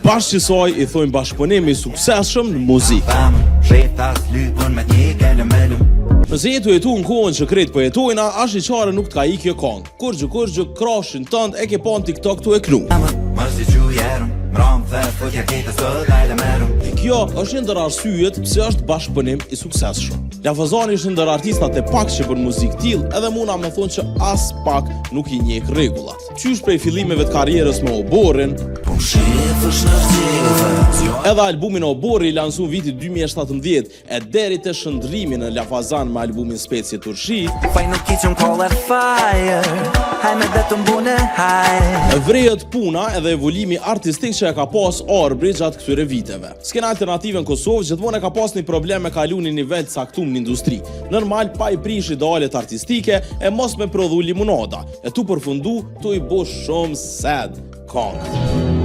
bashkë qësaj i thojmë bashkëpunimi i suksesshëm në muzikë. Nëse jetu në kohën që krejt po jetojna, ashtë i qare nuk t'ka ikje kongë. Kurgjë, krashin tënd e ke pa në TikTok t'u e knu. Kjo është një ndër arsyet pse është bashkëpunim i suksesshëm. Lafazani është një ndër artistat e pak që bën muzikë tillë, edhe muna me thonë që as pak nuk i njeh rregullat. Qysh prej fillimeve të karrierës me Oborrin, edhe albumin Oborri i lansuar viti 2017 e deri te shndrimi në Lafazan me albumin Specie Turshi, vrehet puna edhe evolimi artistik që e ka pas Arbri gjatë këtyre viteve. S'kena alternative në Kosovë, gjithmonë e ka pas një problem me kalu një nivel caktum në industri. Normal pa i prish idealet artistike e mos me prodhu limonada. E tu përfundu, tu i bo shumë sad kongë.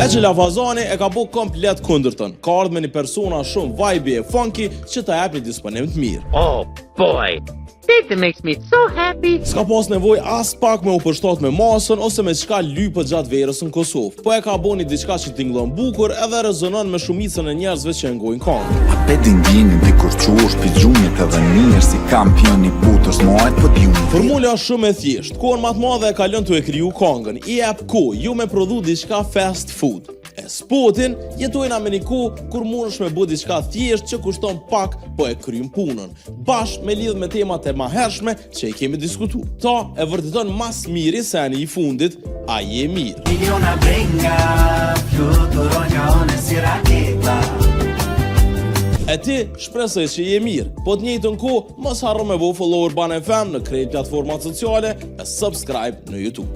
E që Lafazani e ka bo komplet kundërtën. Ka ardhë me një persona shumë vibe e funky që ta jep një disponim të mirë. Oh boy, that makes me so happy. S'ka pas nevoj as pak me u përshtat me masën ose me qka lypët gjatë verës në Kosovë. Po e ka bo një diçka që t'inglon bukur edhe rezonon me shumicën e njerëzve që ngojnë kongë. A pedin djeni dhe kërqush pi gjumit edhe njërë si kampion i butës mojt për djumit. Formula është shumë e thjesht. Kohën më të madhe e kalon të e kriju kongën. I jep kohë, ju me prodhu diçka fast food. E spotin, jetojna me një kohë kur mundesh me bë diçka thjesht që kushton pak, po e kryen punën. Bashkë me lidh me temat e mahershme që i kemi diskutuar. Ta e vërteton mas miri se ani i fundit, a je mirë. E ti shpresoj që je mirë, po të njëjtën kohë mos harro me bo follower Ban FM në krejt platformat sociale e subscribe në YouTube.